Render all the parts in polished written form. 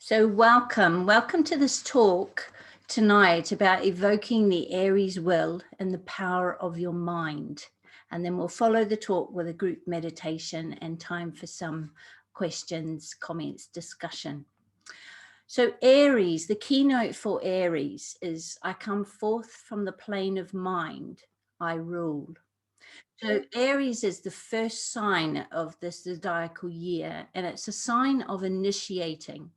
So welcome to this talk tonight about evoking the Aries will and the power of your mind. And then we'll follow the talk with a group meditation and time for some questions, comments, discussion. So Aries, the keynote for Aries is I come forth from the plane of mind, I rule. So Aries is the first sign of this zodiacal year, and it's a sign of initiating,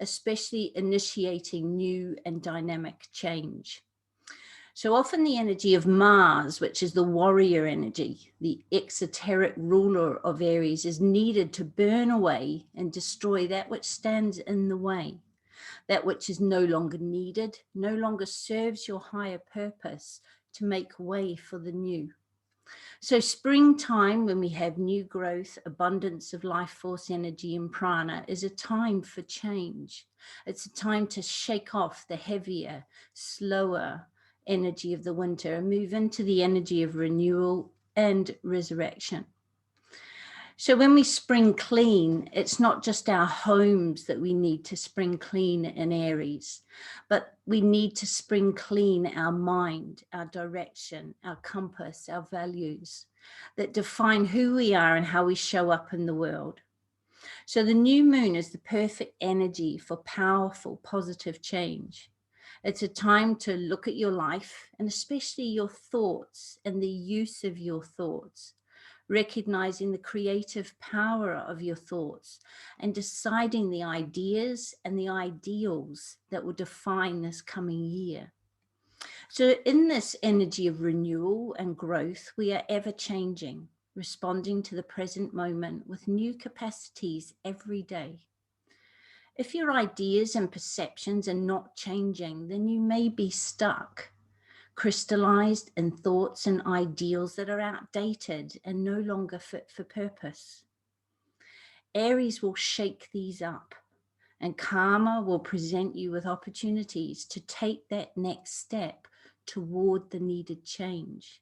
especially initiating new and dynamic change. So often the energy of Mars, which is the warrior energy, the exoteric ruler of Aries, is needed to burn away and destroy that which stands in the way, that which is no longer needed, no longer serves your higher purpose to make way for the new. So springtime, when we have new growth, abundance of life force energy and prana, is a time for change. It's a time to shake off the heavier, slower energy of the winter and move into the energy of renewal and resurrection. So when we spring clean, it's not just our homes that we need to spring clean in Aries, but we need to spring clean our mind, our direction, our compass, our values that define who we are and how we show up in the world. So the new moon is the perfect energy for powerful, positive change. It's a time to look at your life and especially your thoughts and the use of your thoughts, recognizing the creative power of your thoughts and deciding the ideas and the ideals that will define this coming year. So in this energy of renewal and growth, we are ever changing, responding to the present moment with new capacities every day. If your ideas and perceptions are not changing, then you may be stuck, crystallized in thoughts and ideals that are outdated and no longer fit for purpose. Aries will shake these up, and karma will present you with opportunities to take that next step toward the needed change.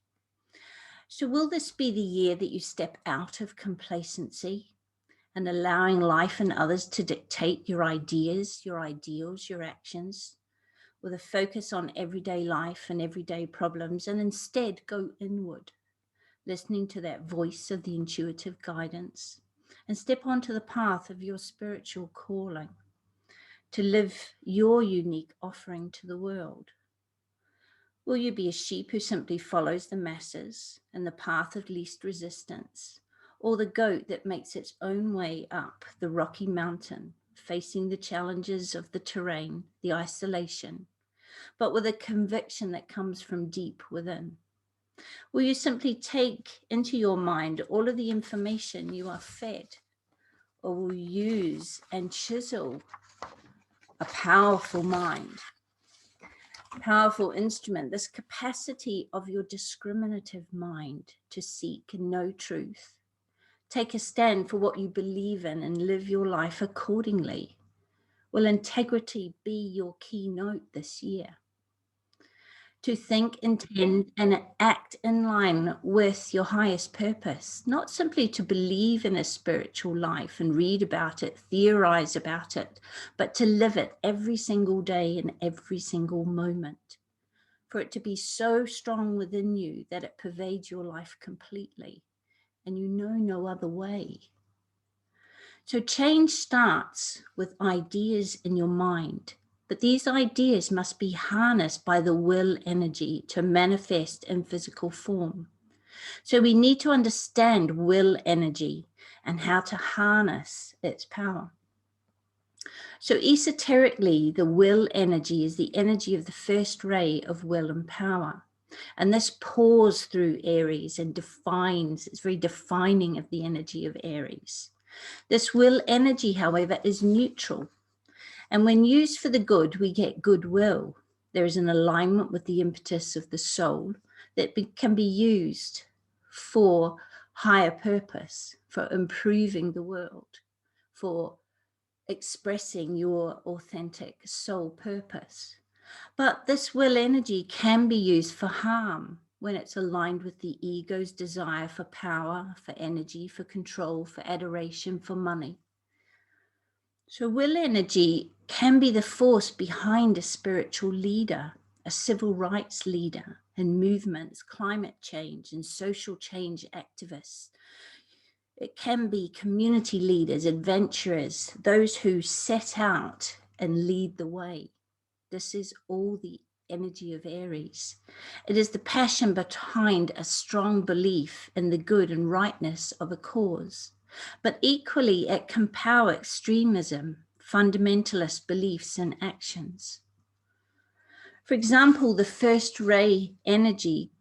So will this be the year that you step out of complacency and allowing life and others to dictate your ideas, your ideals, your actions, with a focus on everyday life and everyday problems, and instead go inward, listening to that voice of the intuitive guidance, and step onto the path of your spiritual calling to live your unique offering to the world? Will you be a sheep who simply follows the masses and the path of least resistance, or the goat that makes its own way up the rocky mountain, facing the challenges of the terrain, the isolation, but with a conviction that comes from deep within? Will you simply take into your mind all of the information you are fed, or will you use and chisel a powerful mind, powerful instrument, this capacity of your discriminative mind to seek and know truth, take a stand for what you believe in and live your life accordingly? Will integrity be your keynote this year? To think, intend, and act in line with your highest purpose, not simply to believe in a spiritual life and read about it, theorize about it, but to live it every single day and every single moment, for it to be so strong within you that it pervades your life completely and you know no other way. So change starts with ideas in your mind, but these ideas must be harnessed by the will energy to manifest in physical form. So we need to understand will energy and how to harness its power. So esoterically, the will energy is the energy of the first ray of will and power. And this pours through Aries and defines, it's very defining of the energy of Aries. This will energy, however, is neutral. And when used for the good, we get goodwill. There is an alignment with the impetus of the soul that can be used for higher purpose, for improving the world, for expressing your authentic soul purpose. But this will energy can be used for harm when it's aligned with the ego's desire for power, for energy, for control, for adoration, for money. So will energy can be the force behind a spiritual leader, a civil rights leader in movements, climate change and social change activists. It can be community leaders, adventurers, those who set out and lead the way. This is all the energy of Aries. It is the passion behind a strong belief in the good and rightness of a cause. But equally, it can power extremism, fundamentalist beliefs and actions. For example, the first ray energy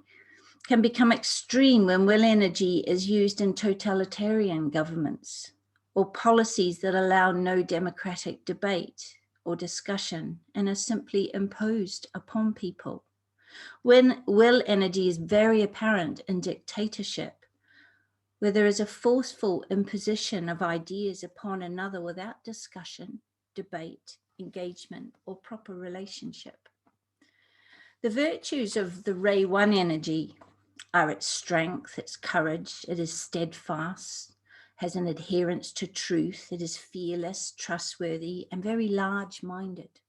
can become extreme when will energy is used in totalitarian governments or policies that allow no democratic debate or discussion and are simply imposed upon people. When will energy is very apparent in dictatorship, where there is a forceful imposition of ideas upon another without discussion, debate, engagement, or proper relationship. The virtues of the Ray 1 energy are its strength, its courage, it is steadfast, has an adherence to truth, it is fearless, trustworthy, and very large-minded.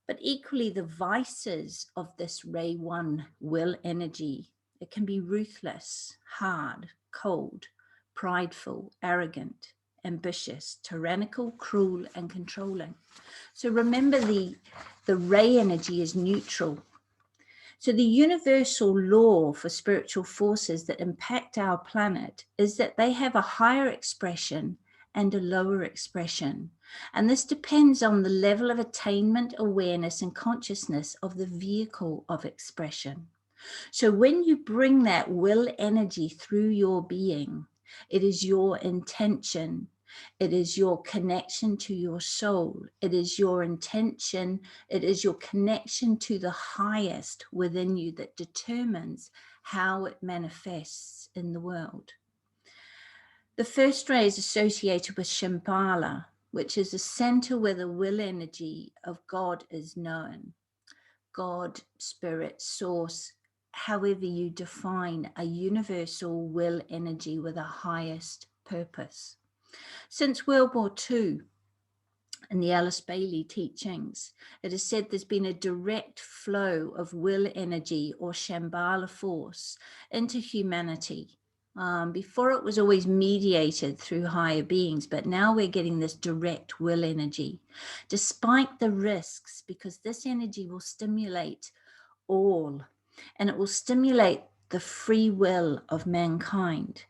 But equally, the vices of this Ray 1 will energy, it can be ruthless, hard, cold, prideful, arrogant, ambitious, tyrannical, cruel, and controlling. So remember, the Ray energy is neutral. So the universal law for spiritual forces that impact our planet is that they have a higher expression and a lower expression. And this depends on the level of attainment, awareness, and consciousness of the vehicle of expression. So when you bring that will energy through your being, it is your intention. It is your connection to your soul. It is your intention. It is your connection to the highest within you that determines how it manifests in the world. The first ray is associated with Shambhala, which is the center where the will energy of God is known. God, spirit, source, however you define a universal will energy with a highest purpose. Since World War II, in the Alice Bailey teachings, it is said there's been a direct flow of will energy or Shambhala force into humanity. Before it was always mediated through higher beings, but now we're getting this direct will energy, despite the risks, because this energy will stimulate all, and it will stimulate the free will of mankind.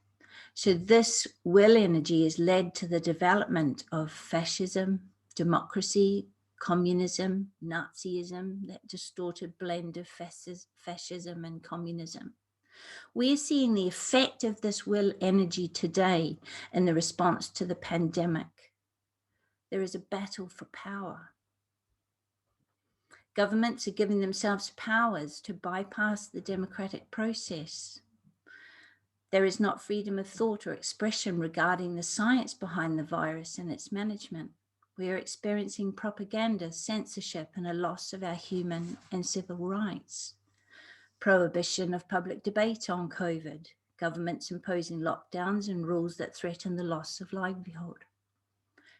So this will energy has led to the development of fascism, democracy, communism, Nazism, that distorted blend of fascism and communism. We're seeing the effect of this will energy today in the response to the pandemic. There is a battle for power. Governments are giving themselves powers to bypass the democratic process. There is not freedom of thought or expression regarding the science behind the virus and its management. We are experiencing propaganda, censorship, and a loss of our human and civil rights. Prohibition of public debate on COVID, governments imposing lockdowns and rules that threaten the loss of livelihood.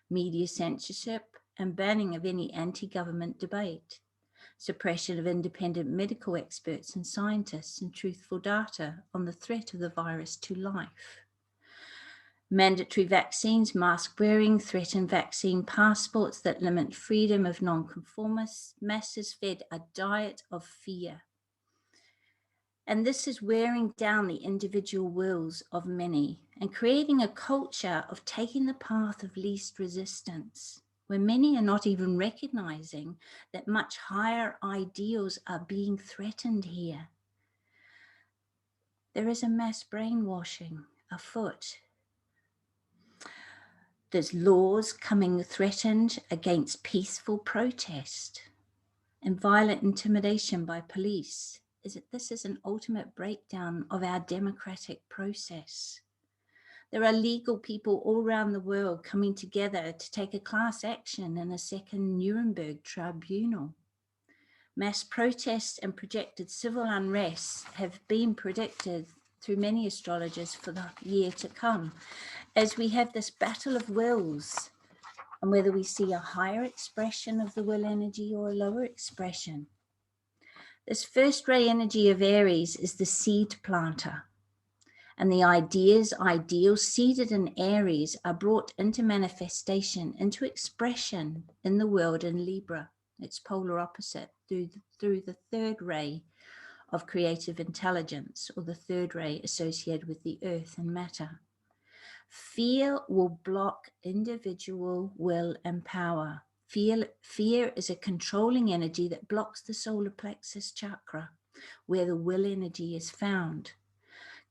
Media censorship and banning of any anti-government debate. Suppression of independent medical experts and scientists and truthful data on the threat of the virus to life. Mandatory vaccines, mask wearing, threatened vaccine passports that limit freedom of nonconformists, masses fed a diet of fear. And this is wearing down the individual wills of many and creating a culture of taking the path of least resistance, where many are not even recognizing that much higher ideals are being threatened here. There is a mass brainwashing afoot. There's laws coming threatened against peaceful protest and violent intimidation by police. This is an ultimate breakdown of our democratic process. There are legal people all around the world coming together to take a class action in a second Nuremberg tribunal. Mass protests and projected civil unrest have been predicted through many astrologers for the year to come, as we have this battle of wills and whether we see a higher expression of the will energy or a lower expression. This first ray energy of Aries is the seed planter, and the ideals seeded in Aries are brought into manifestation, into expression in the world in Libra, its polar opposite, through the third ray of creative intelligence, or the third ray associated with the earth and matter. Fear will block individual will and power. Fear is a controlling energy that blocks the solar plexus chakra, where the will energy is found.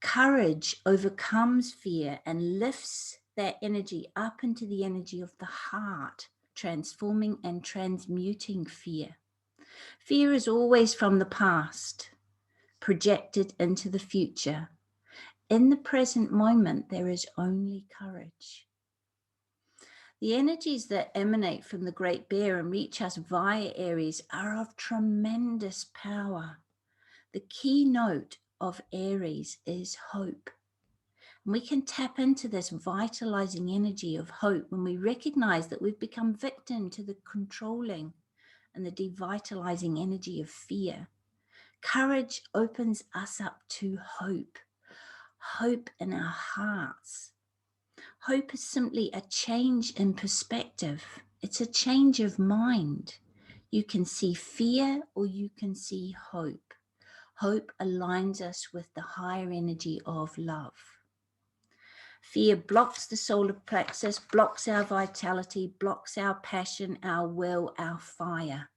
Courage overcomes fear and lifts that energy up into the energy of the heart, transforming and transmuting fear. Fear is always from the past, projected into the future. In the present moment, there is only courage. The energies that emanate from the Great Bear and reach us via Aries are of tremendous power. The keynote of Aries is hope. And we can tap into this vitalizing energy of hope when we recognize that we've become victim to the controlling and the devitalizing energy of fear. Courage opens us up to hope. Hope in our hearts. Hope is simply a change in perspective. It's a change of mind. You can see fear or you can see hope. Hope aligns us with the higher energy of love. Fear blocks the solar plexus, blocks our vitality, blocks our passion, our will, our fire.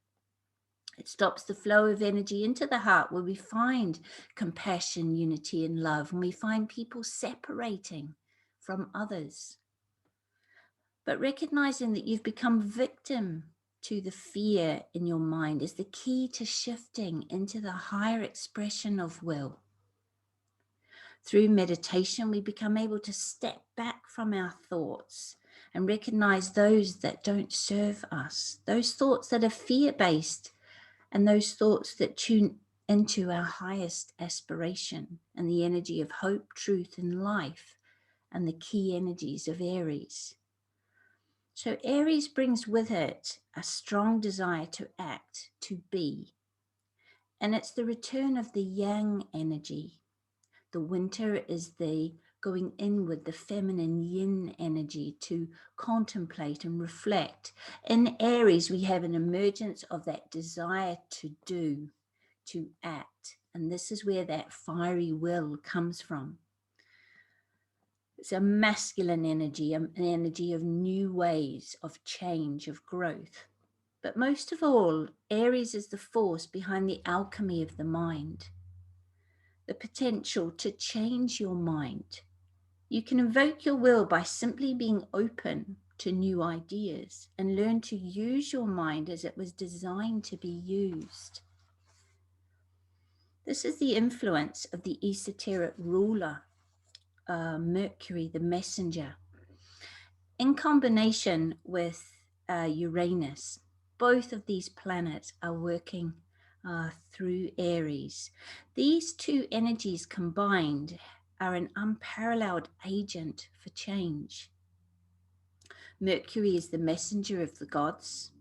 It stops the flow of energy into the heart, where we find compassion, unity, and love, and we find people separating from others. But recognizing that you've become victim to the fear in your mind is the key to shifting into the higher expression of will. Through meditation, we become able to step back from our thoughts and recognize those that don't serve us, those thoughts that are fear-based, and those thoughts that tune into our highest aspiration and the energy of hope, truth, and life, and the key energies of Aries. So Aries brings with it a strong desire to act, to be. And it's the return of the yang energy. The winter is the going inward, the feminine yin energy, to contemplate and reflect. In Aries, we have an emergence of that desire to do, to act. And this is where that fiery will comes from. It's a masculine energy, an energy of new ways, of change, of growth. But most of all, Aries is the force behind the alchemy of the mind, the potential to change your mind. You can invoke your will by simply being open to new ideas and learn to use your mind as it was designed to be used. This is the influence of the esoteric ruler, Mercury, the messenger, in combination with Uranus. Both of these planets are working through Aries. These two energies combined are an unparalleled agent for change. Mercury is the messenger of the gods,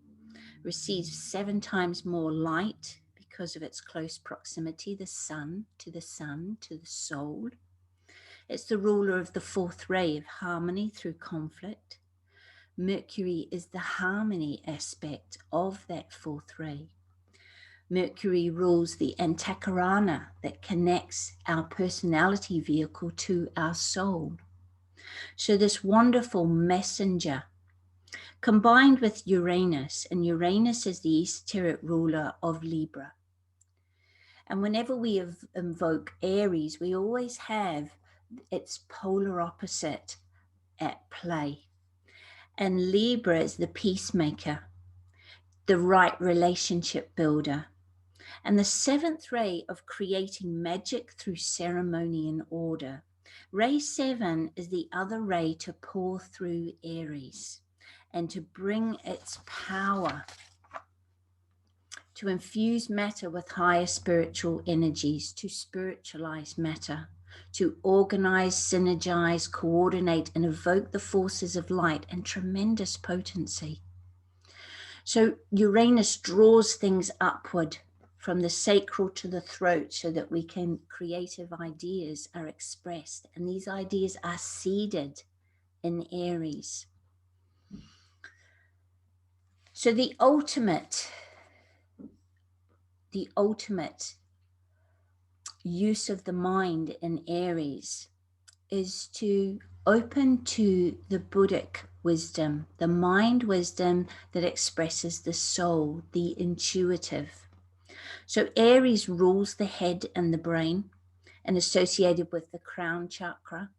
receives 7 times more light because of its close proximity, the sun, to the soul. It's the ruler of the 4th ray of harmony through conflict. Mercury is the harmony aspect of that 4th ray. Mercury rules the antakarana that connects our personality vehicle to our soul. So this wonderful messenger combined with Uranus, and Uranus is the esoteric ruler of Libra. And whenever we invoke Aries, we always have its polar opposite at play. And Libra is the peacemaker, the right relationship builder, and the 7th ray of creating magic through ceremony and order. Ray 7 is the other ray to pour through Aries and to bring its power to infuse matter with higher spiritual energies, to spiritualize matter, to organize, synergize, coordinate, and evoke the forces of light and tremendous potency. So Uranus draws things upward from the sacral to the throat so that creative ideas are expressed, and these ideas are seeded in Aries. So the ultimate use of the mind in Aries is to open to the Buddhic wisdom, the mind wisdom that expresses the soul, the intuitive. So Aries rules the head and the brain, and associated with the crown chakra.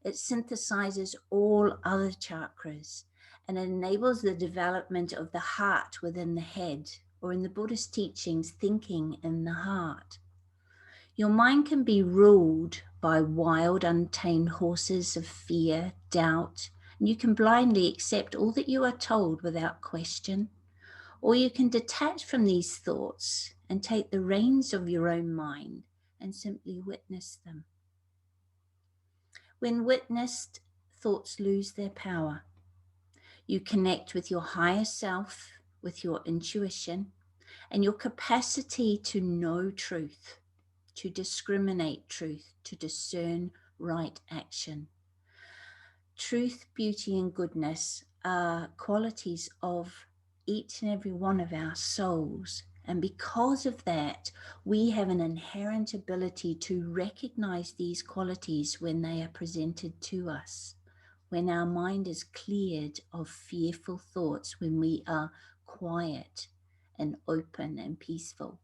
It synthesizes all other chakras and enables the development of the heart within the head, or in the Buddhist teachings, thinking in the heart. Your mind can be ruled by wild, untamed horses of fear, doubt, and you can blindly accept all that you are told without question. Or you can detach from these thoughts and take the reins of your own mind and simply witness them. When witnessed, thoughts lose their power. You connect with your higher self, with your intuition, and your capacity to know truth, to discriminate truth, to discern right action. Truth, beauty, and goodness are qualities of each and every one of our souls. And because of that, we have an inherent ability to recognize these qualities when they are presented to us, when our mind is cleared of fearful thoughts, when we are quiet and open and peaceful.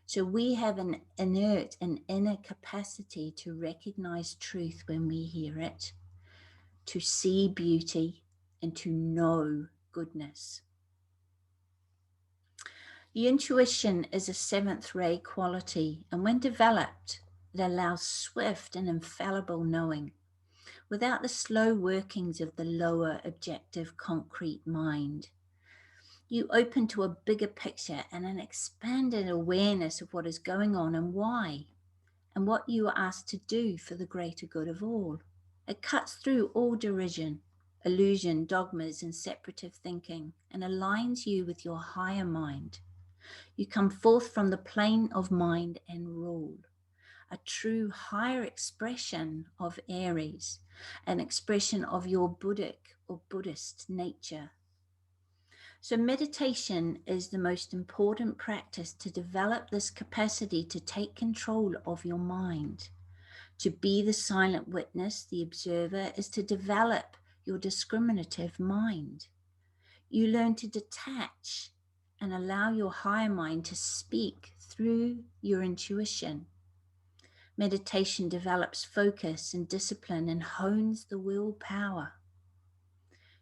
So we have an innate and inner capacity to recognize truth when we hear it, to see beauty, and to know goodness. The intuition is a seventh ray quality, and when developed, it allows swift and infallible knowing without the slow workings of the lower objective concrete mind. You open to a bigger picture and an expanded awareness of what is going on and why, and what you are asked to do for the greater good of all. It cuts through all derision, illusion, dogmas, and separative thinking, and aligns you with your higher mind. You come forth from the plane of mind and rule, a true higher expression of Aries, an expression of your Buddhic or Buddhist nature. So meditation is the most important practice to develop this capacity to take control of your mind. To be the silent witness, the observer, is to develop your discriminative mind. You learn to detach and allow your higher mind to speak through your intuition. Meditation develops focus and discipline and hones the willpower.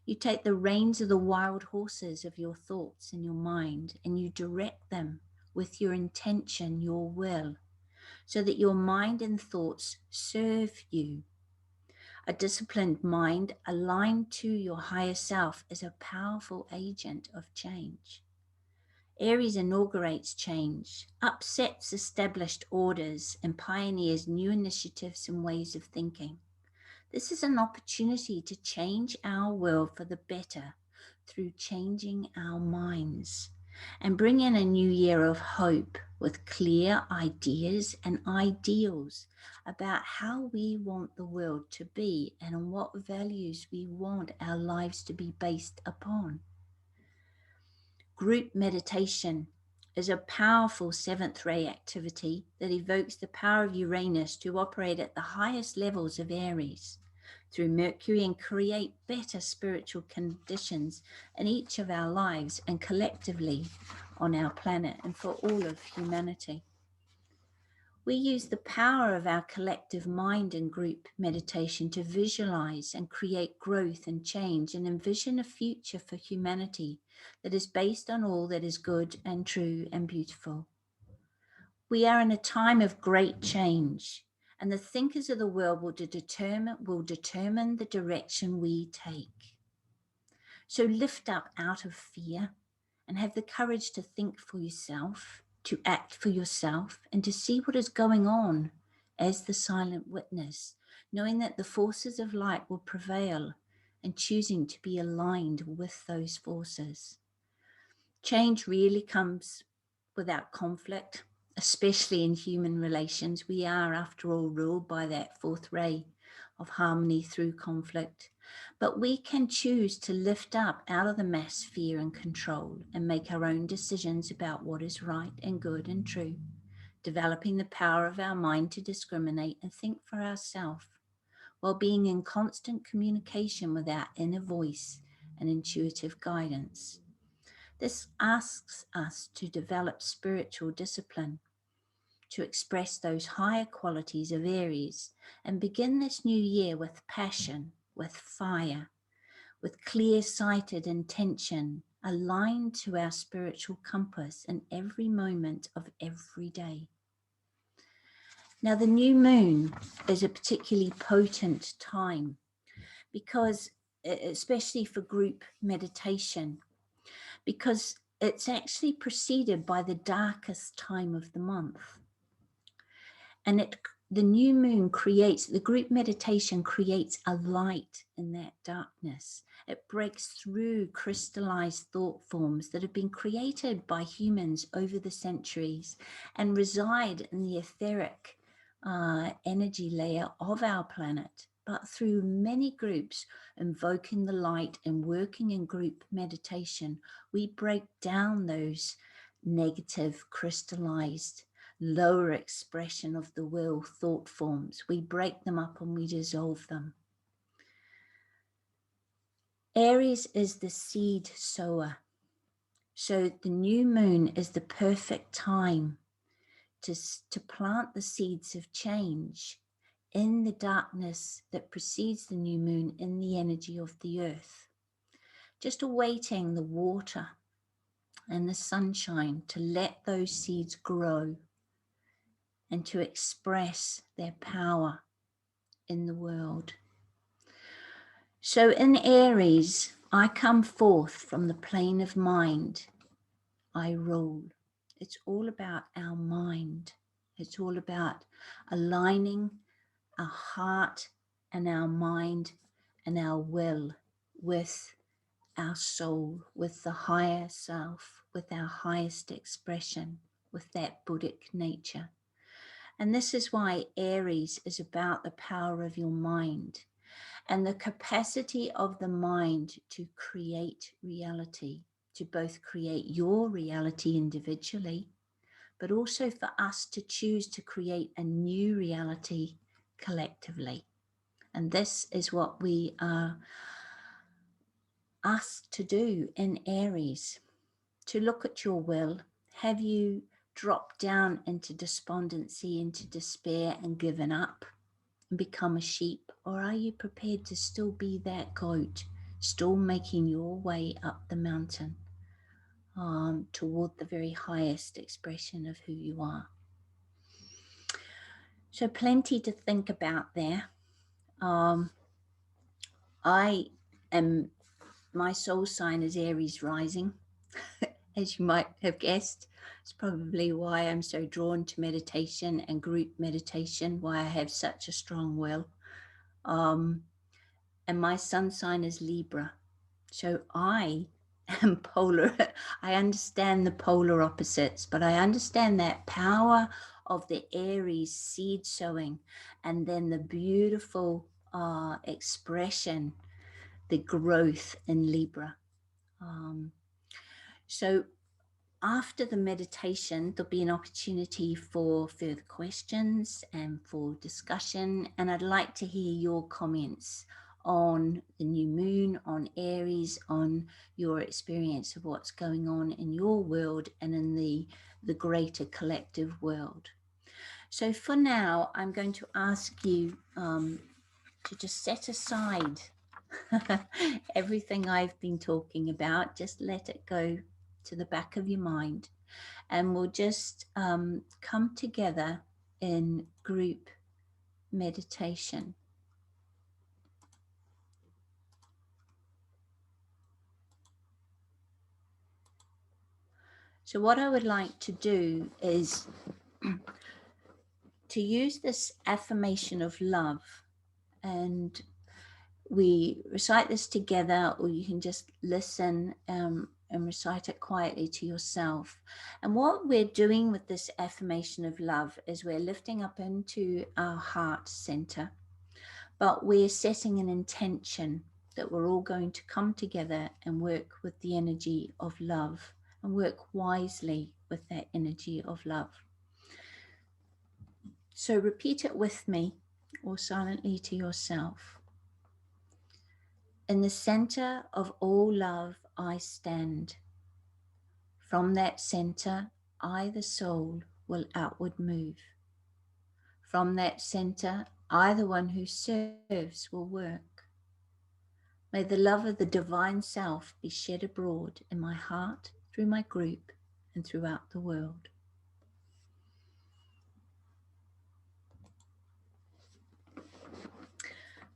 You take the reins of the wild horses of your thoughts in your mind, and you direct them with your intention, your will, so that your mind and thoughts serve you. A disciplined mind aligned to your higher self is a powerful agent of change. Aries inaugurates change, upsets established orders, and pioneers new initiatives and ways of thinking. This is an opportunity to change our world for the better through changing our minds and bring in a new year of hope with clear ideas and ideals about how we want the world to be and on what values we want our lives to be based upon. Group meditation is a powerful seventh ray activity that evokes the power of Uranus to operate at the highest levels of Aries through Mercury and create better spiritual conditions in each of our lives and collectively on our planet and for all of humanity. We use the power of our collective mind in group meditation to visualize and create growth and change and envision a future for humanity that is based on all that is good and true and beautiful. We are in a time of great change, and the thinkers of the world will determine the direction we take. So lift up out of fear and have the courage to think for yourself, to act for yourself, and to see what is going on as the silent witness, knowing that the forces of light will prevail and choosing to be aligned with those forces. Change really comes without conflict, especially in human relations. We are, after all, ruled by that fourth ray of harmony through conflict. But we can choose to lift up out of the mass fear and control and make our own decisions about what is right and good and true, developing the power of our mind to discriminate and think for ourselves, while being in constant communication with our inner voice and intuitive guidance. This asks us to develop spiritual discipline, to express those higher qualities of Aries and begin this new year with passion, with fire, with clear-sighted intention, aligned to our spiritual compass in every moment of every day. Now, the new moon is a particularly potent time because, especially for group meditation, because it's actually preceded by the darkest time of the month. And the new moon creates, the group meditation creates a light in that darkness. It breaks through crystallized thought forms that have been created by humans over the centuries and reside in the etheric energy layer of our planet. But through many groups invoking the light and working in group meditation, we break down those negative, crystallized, lower expression of the will thought forms. We break them up and we dissolve them. Aries is the seed sower. So the new moon is the perfect time to plant the seeds of change in the darkness that precedes the new moon, in the energy of the earth. Just awaiting the water and the sunshine to let those seeds grow and to express their power in the world. So in Aries, I come forth from the plane of mind. I rule. It's all about our mind. It's all about aligning our heart and our mind and our will with our soul, with the higher self, with our highest expression, with that Buddhic nature. And this is why Aries is about the power of your mind and the capacity of the mind to create reality, to both create your reality individually, but also for us to choose to create a new reality collectively. And this is what we are asked to do in Aries, to look at your will. Have you dropped down into despondency, into despair and given up and become a sheep? Or are you prepared to still be that goat, still making your way up the mountain toward the very highest expression of who you are? So plenty to think about there. My soul sign is Aries rising, as you might have guessed. It's probably why I'm so drawn to meditation and group meditation, why I have such a strong will. And my sun sign is Libra. So I am polar. I understand the polar opposites, but I understand that power of the Aries seed sowing and then the beautiful expression, the growth in Libra. So after the meditation, there'll be an opportunity for further questions and for discussion. And I'd like to hear your comments on the new moon, on Aries, on your experience of what's going on in your world and in the greater collective world. So for now, I'm going to ask you to just set aside everything I've been talking about. Just let it go to the back of your mind, and we'll just come together in group meditation. So what I would like to do is to use this affirmation of love, and we recite this together, or you can just listen and recite it quietly to yourself. And what we're doing with this affirmation of love is we're lifting up into our heart center, but we're setting an intention that we're all going to come together and work with the energy of love and work wisely with that energy of love. So repeat it with me or silently to yourself. In the center of all love, I stand. From that center, I, the soul, will outward move. From that center, I, the one who serves, will work. May the love of the divine self be shed abroad in my heart, through my group, and throughout the world.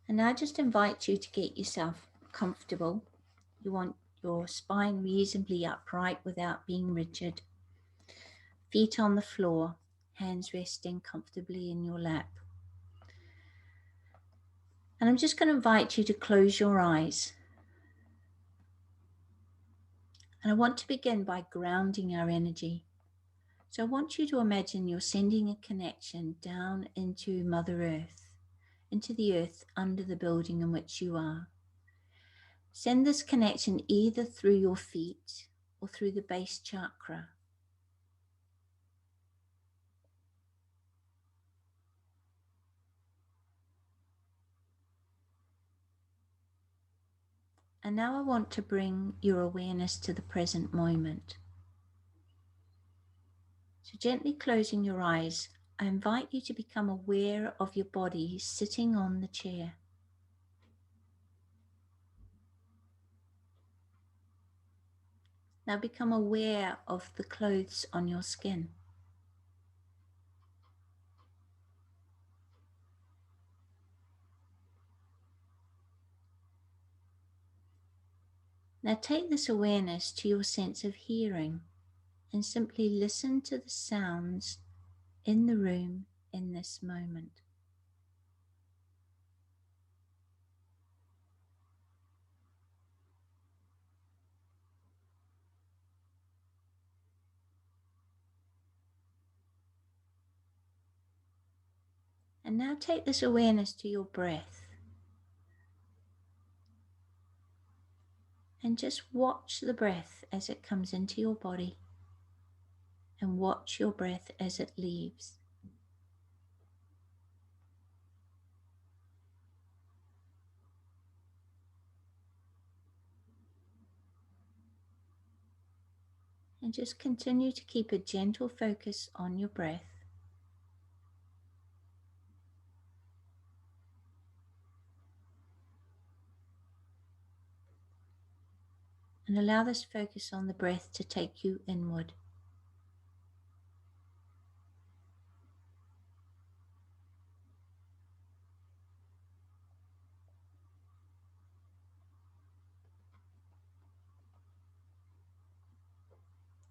And I just invite you to get yourself comfortable. You want your spine reasonably upright without being rigid. Feet on the floor, hands resting comfortably in your lap. And I'm just going to invite you to close your eyes. And I want to begin by grounding our energy. So I want you to imagine you're sending a connection down into Mother Earth, into the earth under the building in which you are. Send this connection either through your feet or through the base chakra. And now I want to bring your awareness to the present moment. So gently closing your eyes, I invite you to become aware of your body sitting on the chair. Now become aware of the clothes on your skin. Now take this awareness to your sense of hearing and simply listen to the sounds in the room in this moment. And now take this awareness to your breath. And just watch the breath as it comes into your body. And watch your breath as it leaves. And just continue to keep a gentle focus on your breath. And allow this focus on the breath to take you inward.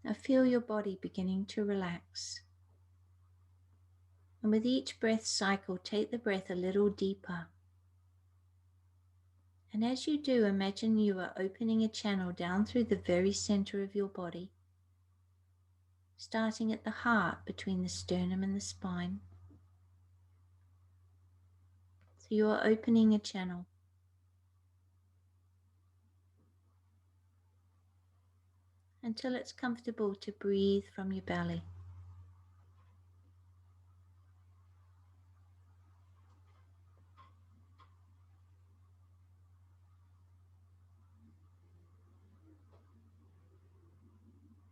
Now feel your body beginning to relax. And with each breath cycle, take the breath a little deeper. And as you do, imagine you are opening a channel down through the very center of your body, starting at the heart between the sternum and the spine. So you are opening a channel. Until it's comfortable to breathe from your belly.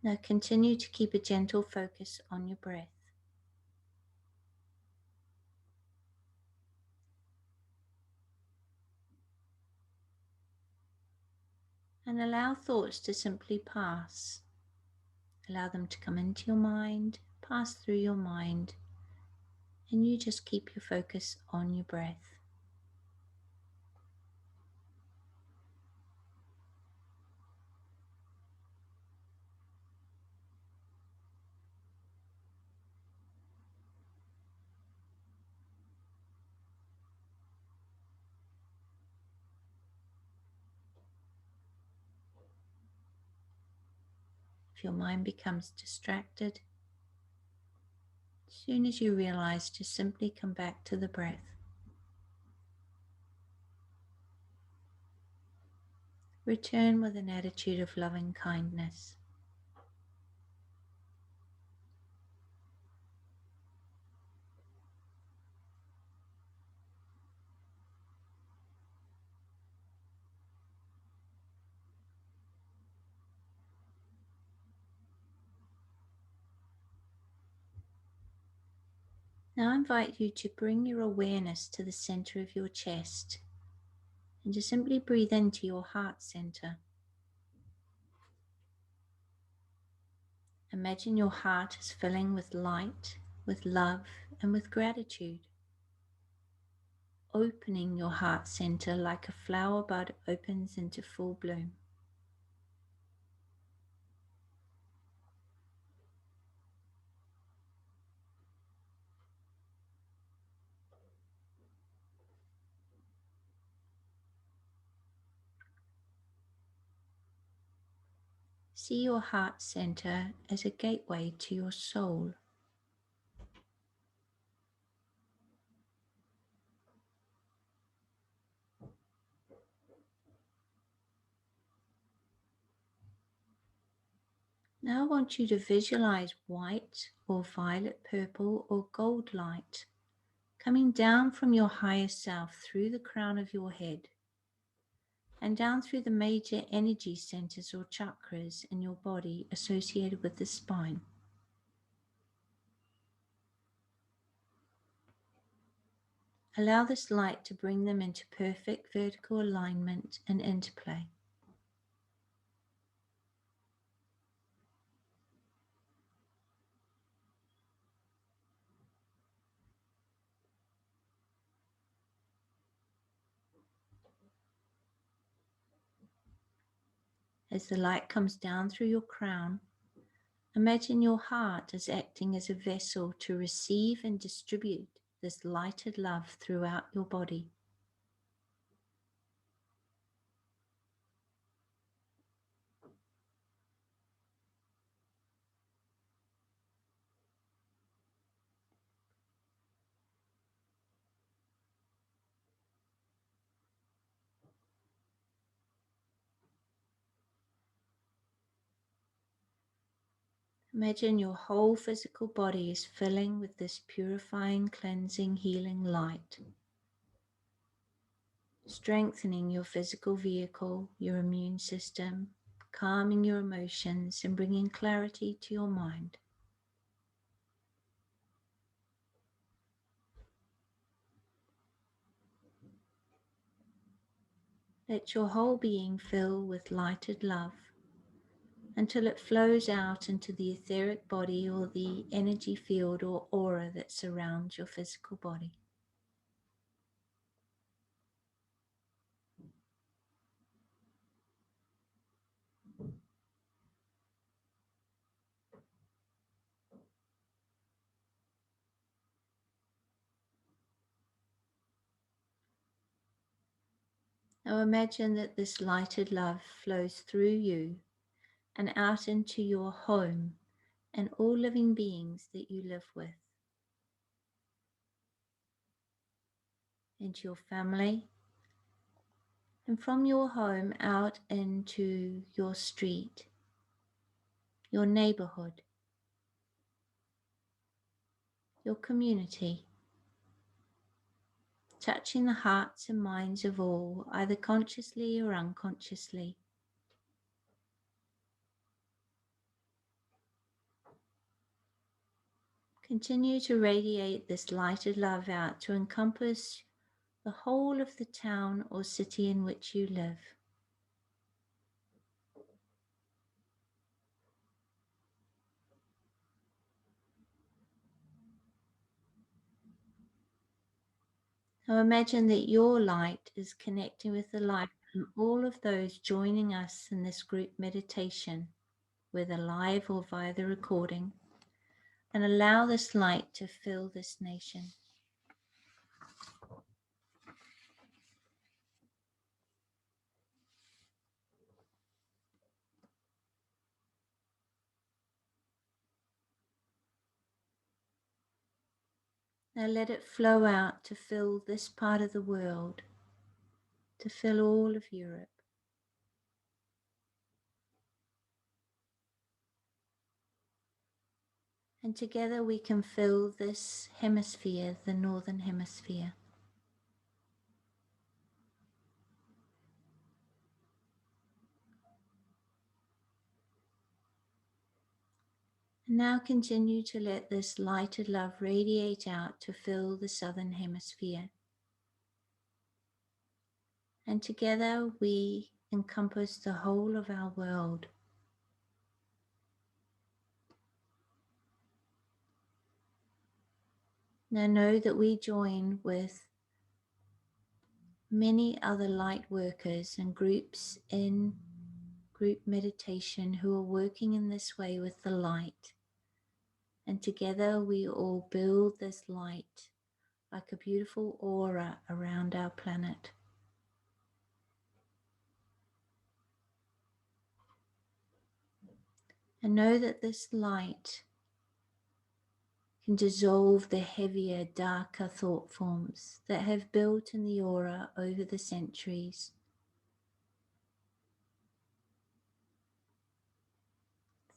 Now continue to keep a gentle focus on your breath. And allow thoughts to simply pass. Allow them to come into your mind, pass through your mind, and you just keep your focus on your breath. If your mind becomes distracted, as soon as you realize, just simply come back to the breath. Return with an attitude of loving kindness. Now I invite you to bring your awareness to the center of your chest and just simply breathe into your heart center. Imagine your heart is filling with light, with love, and with gratitude. Opening your heart center like a flower bud opens into full bloom. See your heart center as a gateway to your soul. Now I want you to visualize white or violet, purple or gold light coming down from your higher self through the crown of your head and down through the major energy centers or chakras in your body associated with the spine. Allow this light to bring them into perfect vertical alignment and interplay. As the light comes down through your crown, imagine your heart as acting as a vessel to receive and distribute this lighted love throughout your body. Imagine your whole physical body is filling with this purifying, cleansing, healing light, strengthening your physical vehicle, your immune system, calming your emotions, and bringing clarity to your mind. Let your whole being fill with lighted love until it flows out into the etheric body or the energy field or aura that surrounds your physical body. Now imagine that this lighted love flows through you and out into your home and all living beings that you live with, into your family, and from your home out into your street, your neighborhood, your community, touching the hearts and minds of all, either consciously or unconsciously. Continue to radiate this lighted love out to encompass the whole of the town or city in which you live. Now imagine that your light is connecting with the light from all of those joining us in this group meditation, whether live or via the recording, and allow this light to fill this nation. Now let it flow out to fill this part of the world, to fill all of Europe. And together we can fill this hemisphere, the northern hemisphere. And now continue to let this light of love radiate out to fill the southern hemisphere. And together we encompass the whole of our world. Now know that we join with many other light workers and groups in group meditation who are working in this way with the light. And together we all build this light like a beautiful aura around our planet. And know that this light can dissolve the heavier, darker thought forms that have built in the aura over the centuries.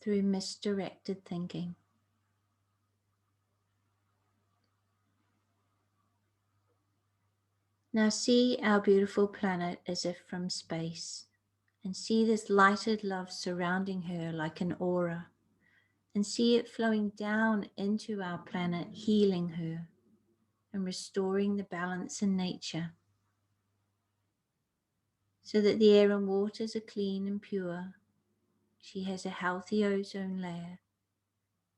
Through misdirected thinking. Now see our beautiful planet as if from space, and see this lighted love surrounding her like an aura, and see it flowing down into our planet, healing her and restoring the balance in nature, so that the air and waters are clean and pure. She has a healthy ozone layer,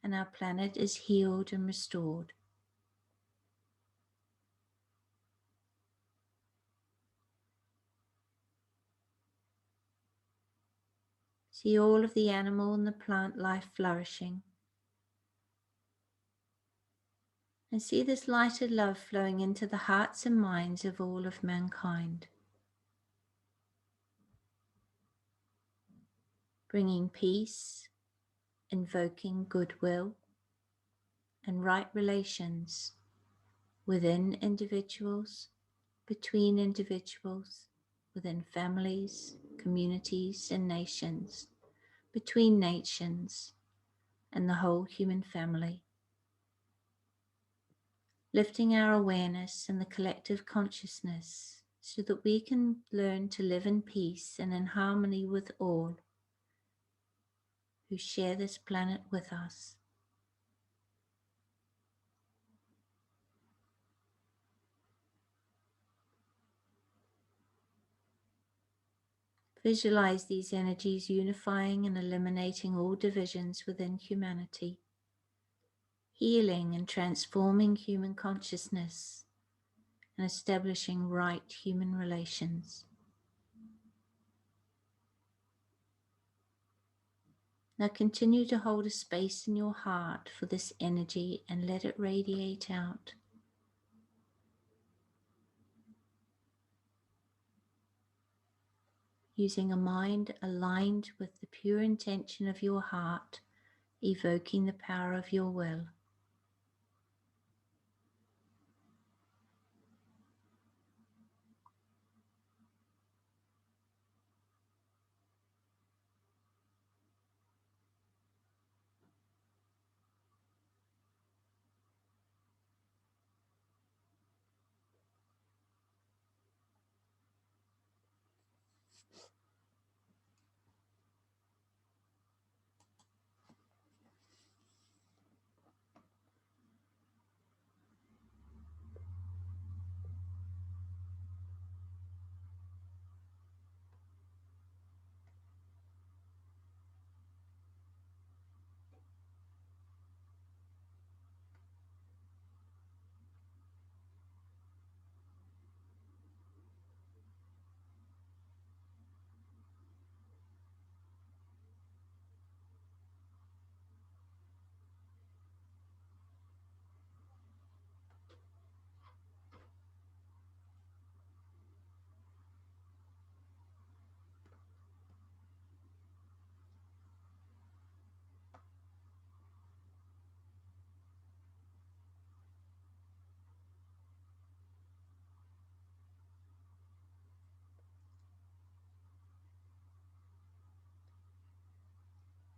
and our planet is healed and restored. See all of the animal and the plant life flourishing. And see this lighted love flowing into the hearts and minds of all of mankind, bringing peace, invoking goodwill and right relations within individuals, between individuals, within families, communities and nations, between nations and the whole human family. Lifting our awareness and the collective consciousness so that we can learn to live in peace and in harmony with all who share this planet with us. Visualize these energies unifying and eliminating all divisions within humanity, healing and transforming human consciousness and establishing right human relations. Now continue to hold a space in your heart for this energy and let it radiate out. Using a mind aligned with the pure intention of your heart, evoking the power of your will.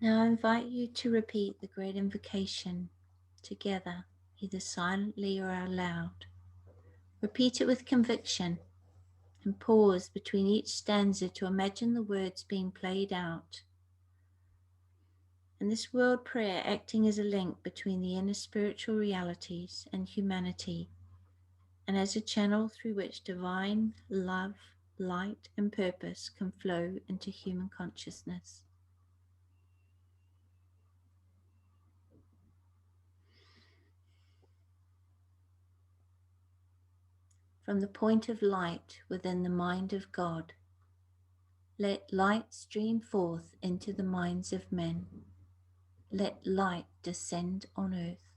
Now I invite you to repeat the great invocation together, either silently or out loud. Repeat it with conviction and pause between each stanza to imagine the words being played out. And this world prayer acting as a link between the inner spiritual realities and humanity, and as a channel through which divine love, light, and purpose can flow into human consciousness. From the point of light within the mind of God, let light stream forth into the minds of men. Let light descend on earth.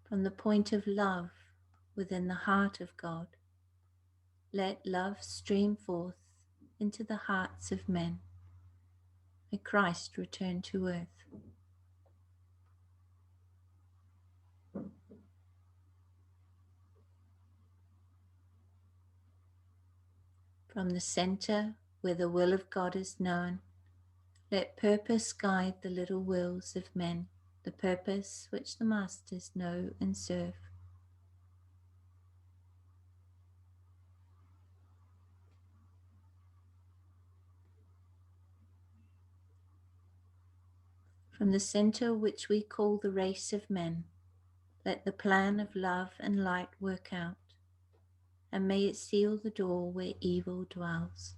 From the point of love within the heart of God, let love stream forth into the hearts of men. May Christ return to earth. From the center where the will of God is known, let purpose guide the little wills of men, the purpose which the masters know and serve. From the center which we call the race of men, let the plan of love and light work out, and may it seal the door where evil dwells.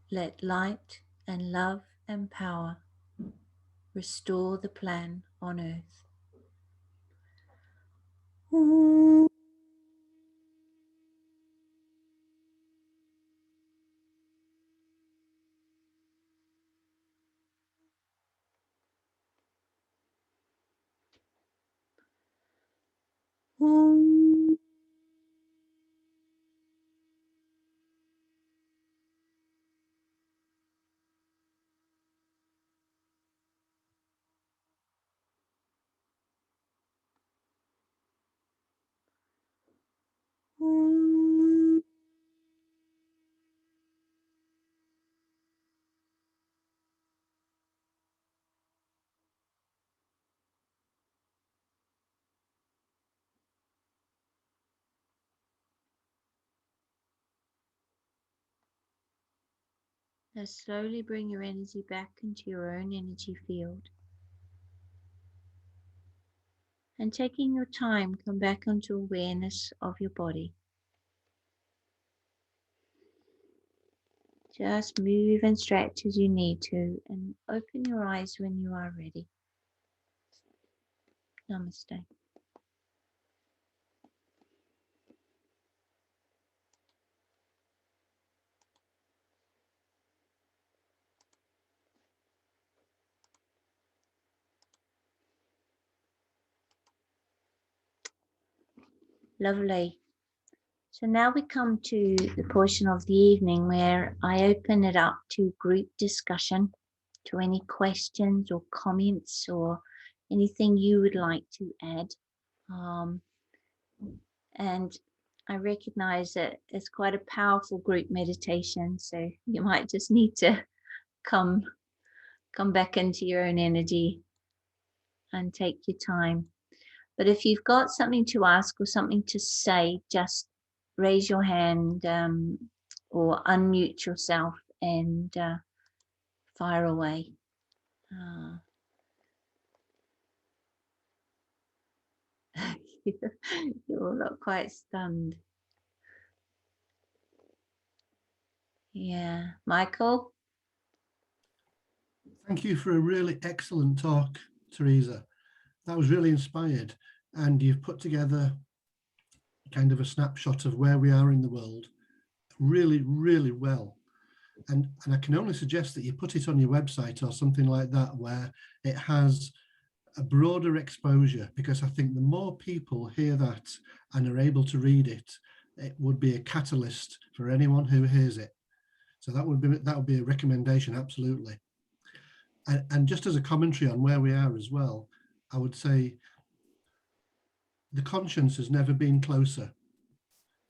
Let light and love and power restore the plan on earth. Now slowly bring your energy back into your own energy field. And taking your time, come back onto awareness of your body. Just move and stretch as you need to, and open your eyes when you are ready. Namaste. Lovely. So now we come to the portion of the evening where I open it up to group discussion, to any questions or comments or anything you would like to add. And I recognize that it's quite a powerful group meditation, so you might just need to come back into your own energy and take your time. But if you've got something to ask or something to say, just raise your hand or unmute yourself and fire away. You all look quite stunned. Yeah, Michael? Thank you for a really excellent talk, Teresa. That was really inspired, and you've put together kind of a snapshot of where we are in the world really, really well. And I can only suggest that you put it on your website or something like that, where it has a broader exposure, because I think the more people hear that and are able to read it, it would be a catalyst for anyone who hears it. So that would be a recommendation, absolutely. And just as a commentary on where we are as well, I would say the conscience has never been closer.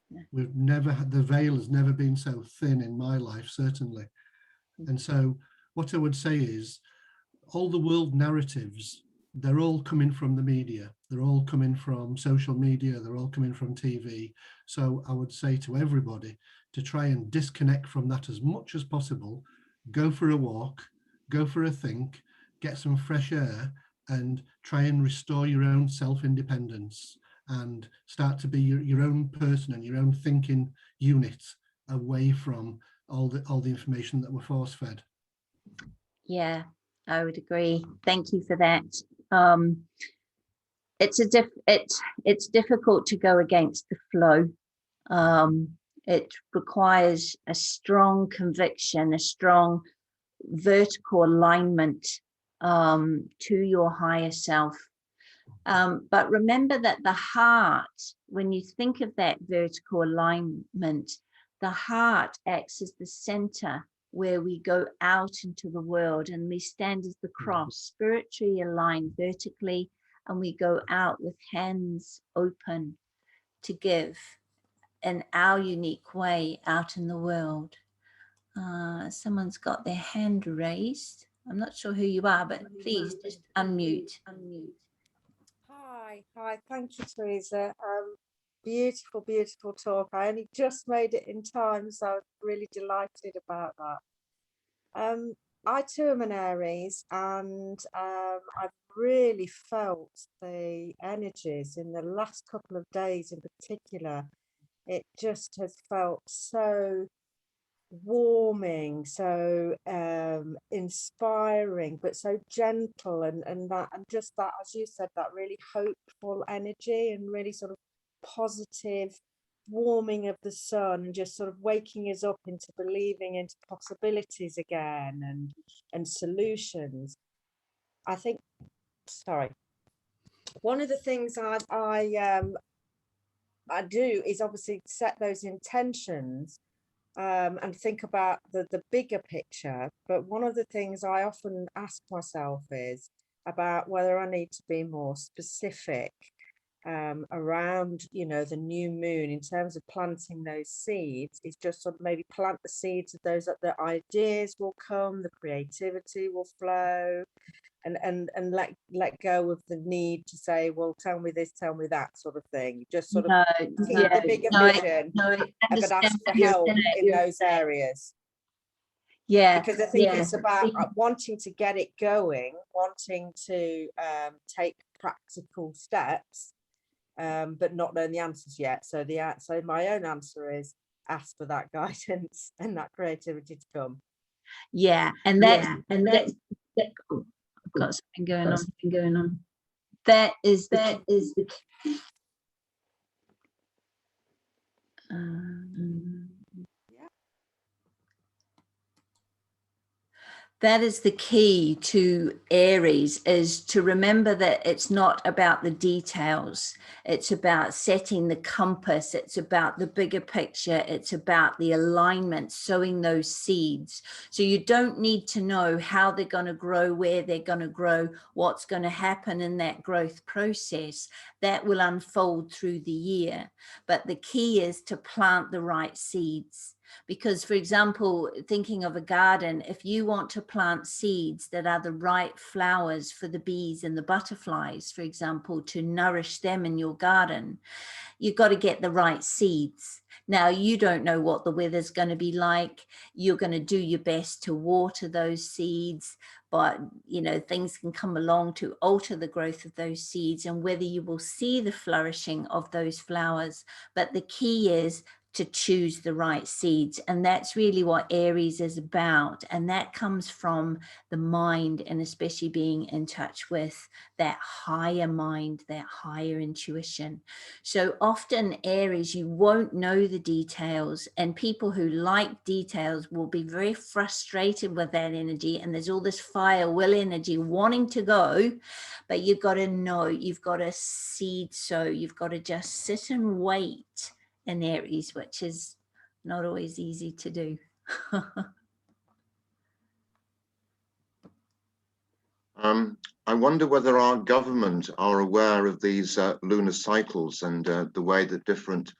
Yeah. We've never had, the veil has never been so thin in my life, certainly. And so what I would say is all the world narratives, they're all coming from the media. They're all coming from social media. They're all coming from TV. So I would say to everybody to try and disconnect from that as much as possible. Go for a walk, go for a think, get some fresh air, and try and restore your own self-independence and start to be your own person and your own thinking unit away from all the information that we're force-fed. Yeah, I would agree. Thank you for that. It's difficult to go against the flow. It requires a strong conviction, a strong vertical alignment to your higher self. But remember that the heart, when you think of that vertical alignment, the heart acts as the center where we go out into the world, and we stand as the cross, spiritually aligned vertically, and we go out with hands open to give in our unique way out in the world. Someone's got their hand raised. I'm not sure who you are, but please just unmute. Hi, thank you, Teresa. Beautiful, beautiful talk. I only just made it in time, so I'm really delighted about that. I too am an Aries, and I've really felt the energies in the last couple of days in particular. It just has felt so warming, so inspiring, but so gentle, and just that, as you said, that really hopeful energy and really sort of positive warming of the sun, and just sort of waking us up into believing into possibilities again and solutions. I think, sorry, one of the things I do is obviously set those intentions and think about the bigger picture. But one of the things I often ask myself is about whether I need to be more specific around, you know, the new moon in terms of planting those seeds. Is just sort of maybe plant the seeds of those, that the ideas will come, the creativity will flow, and let go of the need to say, well, tell me this, tell me that sort of thing. Just sort of see the bigger vision, but ask for help in those areas. Yeah, because I think it's about wanting to get it going, wanting to take practical steps, but not knowing the answers yet. So my own answer is ask for that guidance and that creativity to come. Yeah, and that's cool. I've got something going on. That is the that is the key to Aries, is to remember that it's not about the details. It's about setting the compass. It's about the bigger picture. It's about the alignment, sowing those seeds. So you don't need to know how they're going to grow, where they're going to grow, what's going to happen in that growth process. That will unfold through the year. But the key is to plant the right seeds. Because, for example, thinking of a garden, if you want to plant seeds that are the right flowers for the bees and the butterflies, for example, to nourish them in your garden, you've got to get the right seeds. Now, you don't know what the weather's going to be like. You're going to do your best to water those seeds, but, you know, things can come along to alter the growth of those seeds and whether you will see the flourishing of those flowers. But the key is to choose the right seeds. And that's really what Aries is about. And that comes from the mind, and especially being in touch with that higher mind, that higher intuition. So often Aries, you won't know the details, and people who like details will be very frustrated with that energy. And there's all this fire, will energy wanting to go, but you've got to know, you've got to seed sow, you've got to just sit and wait in Aries, which is not always easy to do. I wonder whether our government are aware of these lunar cycles and the way that different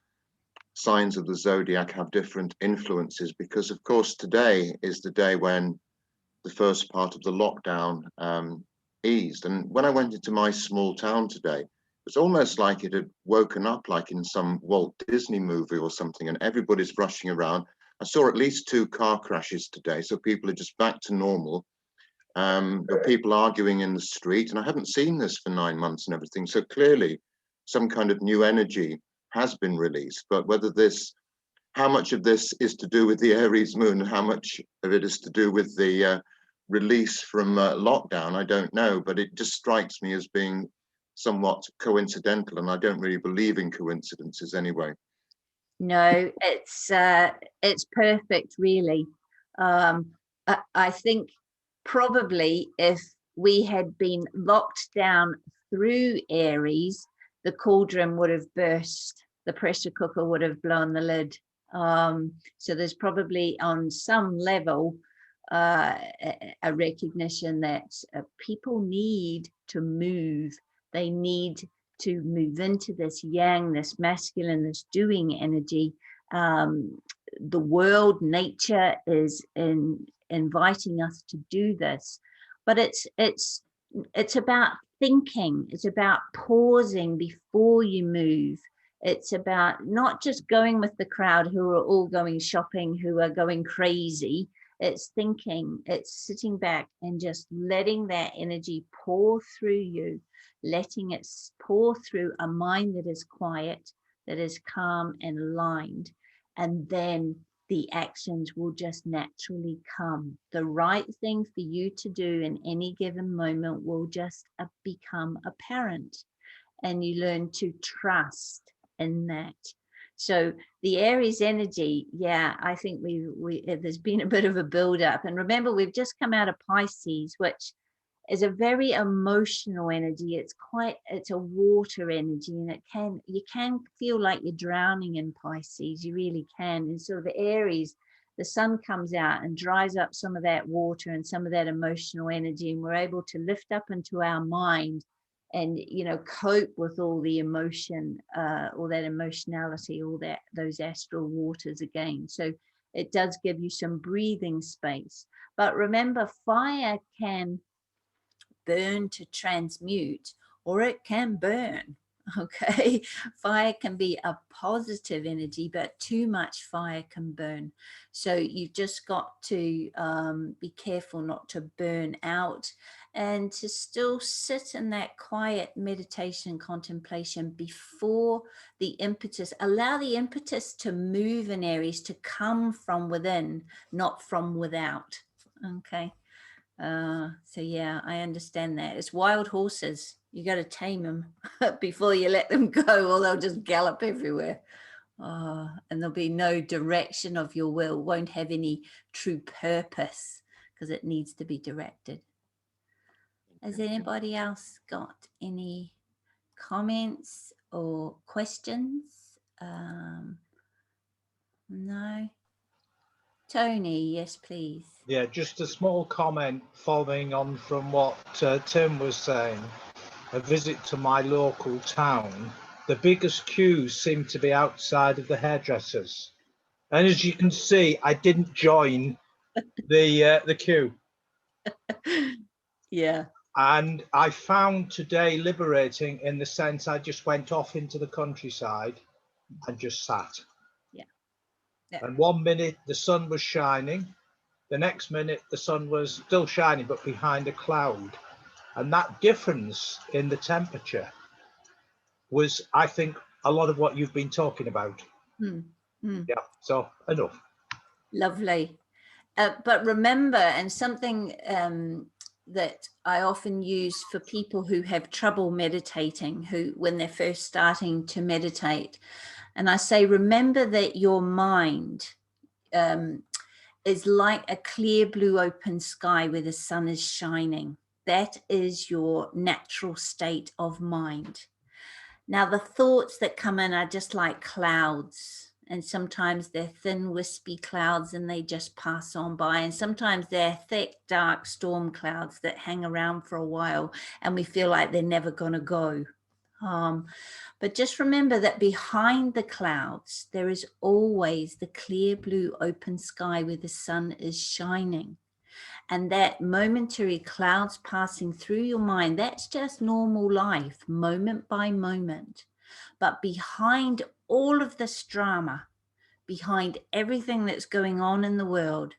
signs of the zodiac have different influences, because of course today is the day when the first part of the lockdown eased. And when I went into my small town today, it's almost like it had woken up like in some Walt Disney movie or something, and everybody's rushing around. I saw at least 2 car crashes today, so people are just back to normal. But people arguing in the street, and I haven't seen this for 9 months and everything. So clearly some kind of new energy has been released, but whether this, how much of this is to do with the Aries moon and how much of it is to do with the release from lockdown, I don't know, but it just strikes me as being somewhat coincidental, and I don't really believe in coincidences anyway. No, it's perfect, really. I think probably if we had been locked down through Aries, the cauldron would have burst, the pressure cooker would have blown the lid. So there's probably on some level a recognition that people need to move. They need to move into this yang, this masculine, this doing energy. The world, nature is inviting us to do this, but it's about thinking. It's about pausing before you move. It's about not just going with the crowd who are all going shopping, who are going crazy. It's thinking, it's sitting back and just letting that energy pour through you, letting it pour through a mind that is quiet, that is calm and aligned. And then the actions will just naturally come. The right thing for you to do in any given moment will just become apparent. And you learn to trust in that. So the Aries energy, yeah, I think there's been a bit of a build up. And remember, we've just come out of Pisces, which is a very emotional energy. It's a water energy, and you can feel like you're drowning in Pisces. You really can. And so the Aries, the sun comes out and dries up some of that water and some of that emotional energy, and we're able to lift up into our mind and cope with all the emotion, all that emotionality, those astral waters again. So it does give you some breathing space. But remember, fire can burn to transmute, or it can burn. Okay, fire can be a positive energy, but too much fire can burn. So you've just got to be careful not to burn out, and to still sit in that quiet meditation contemplation before the impetus. Allow the impetus to move in Aries to come from within, not from without. Okay. So yeah, I understand that. It's wild horses. You got to tame them before you let them go, or they'll just gallop everywhere. And there'll be no direction of your will, won't have any true purpose because it needs to be directed. Has anybody else got any comments or questions? No. Tony, yes, please. Yeah, just a small comment following on from what Tim was saying. A visit to my local town, the biggest queues seem to be outside of the hairdressers. And as you can see, I didn't join the queue. Yeah. And I found today liberating in the sense I just went off into the countryside and just sat. Yeah. And 1 minute the sun was shining. The next minute, the sun was still shining, but behind a cloud. And that difference in the temperature was, I think, a lot of what you've been talking about. Yeah, so enough. Lovely. But remember, and something that I often use for people who have trouble meditating, when they're first starting to meditate, and I say, remember that your mind is like a clear blue open sky where the sun is shining. That is your natural state of mind. Now, the thoughts that come in are just like clouds, And sometimes they're thin, wispy clouds and they just pass on by. And sometimes they're thick, dark storm clouds that hang around for a while and we feel like they're never going to go. But just remember that behind the clouds, there is always the clear blue open sky where the sun is shining. And that momentary clouds passing through your mind, that's just normal life, moment by moment. But behind all of this drama, behind everything that's going on in the world,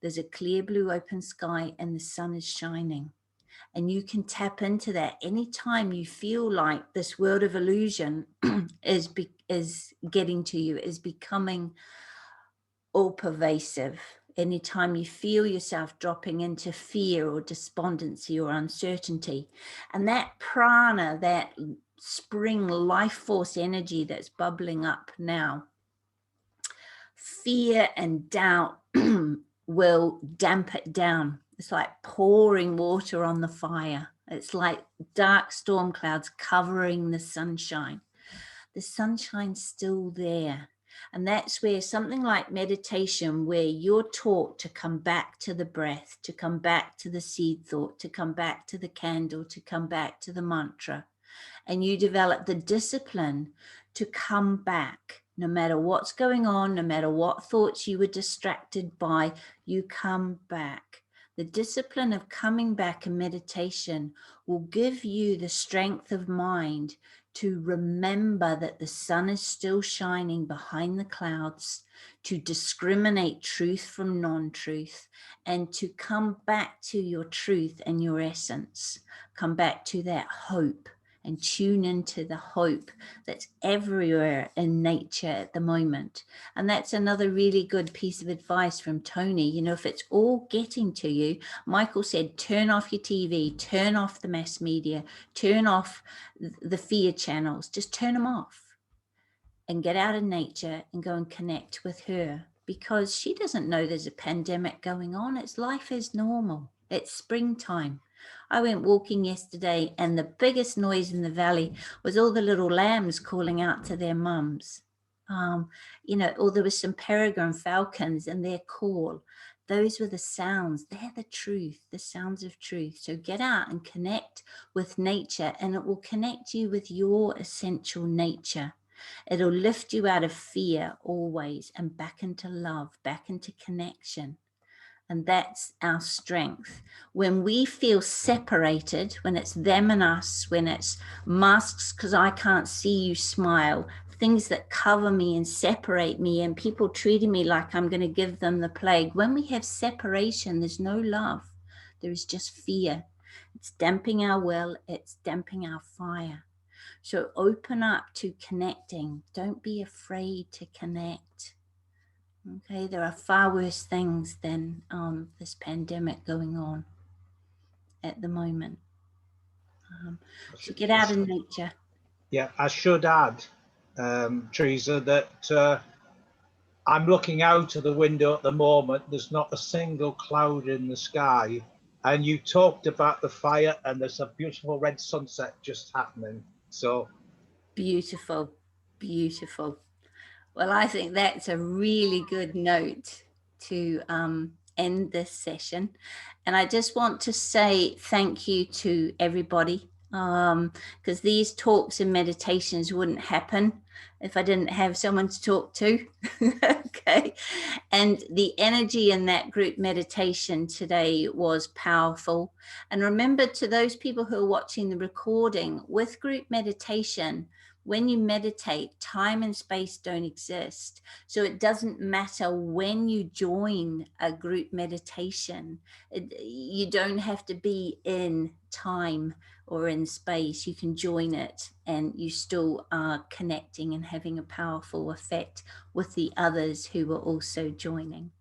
there's a clear blue open sky and the sun is shining. And you can tap into that anytime you feel like this world of illusion is getting to you, is becoming all pervasive. Anytime you feel yourself dropping into fear or despondency or uncertainty. And that prana, that spring life force energy that's bubbling up now, fear and doubt will damp it down. It's like pouring water on the fire. It's like dark storm clouds covering the sunshine. The sunshine's still there. And that's where something like meditation, where you're taught to come back to the breath, to come back to the seed thought, to come back to the candle, to come back to the mantra. And you develop the discipline to come back. No matter what's going on, no matter what thoughts you were distracted by, you come back. The discipline of coming back in meditation will give you the strength of mind to remember that the sun is still shining behind the clouds, to discriminate truth from non-truth, and to come back to your truth and your essence. Come back to that hope and tune into the hope that's everywhere in nature at the moment. And that's another really good piece of advice from Tony. You know, if it's all getting to you, Michael said, turn off your TV, turn off the mass media, turn off the fear channels, just turn them off and get out in nature and go and connect with her, because she doesn't know there's a pandemic going on. It's life is normal. It's springtime. I went walking yesterday and the biggest noise in the valley was all the little lambs calling out to their mums. You know, or there was some peregrine falcons and their call. Those were the sounds. They're the truth, the sounds of truth. So get out and connect with nature, and it will connect you with your essential nature. It'll lift you out of fear always and back into love, back into connection. And that's our strength. When we feel separated, when it's them and us, when it's masks because I can't see you smile, things that cover me and separate me, and people treating me like I'm going to give them the plague. When we have separation, there's no love. There is just fear. It's damping our well. It's damping our fire. So open up to connecting. Don't be afraid to connect. Okay, there are far worse things than this pandemic going on at the moment. So get out in nature. Yeah, I should add, Teresa, that I'm looking out of the window at the moment. There's not a single cloud in the sky. And you talked about the fire, and there's a beautiful red sunset just happening. So beautiful, beautiful. Well, I think that's a really good note to end this session. And I just want to say thank you to everybody, because these talks and meditations wouldn't happen if I didn't have someone to talk to. Okay. And the energy in that group meditation today was powerful. And remember, to those people who are watching the recording, with group meditation, when you meditate, time and space don't exist. So it doesn't matter when you join a group meditation. You don't have to be in time or in space. You can join it and you still are connecting and having a powerful effect with the others who are also joining.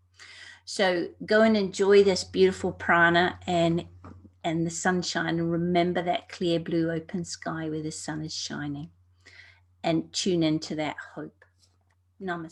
So go and enjoy this beautiful prana and the sunshine, and remember that clear blue open sky where the sun is shining. And tune into that hope. Namaste.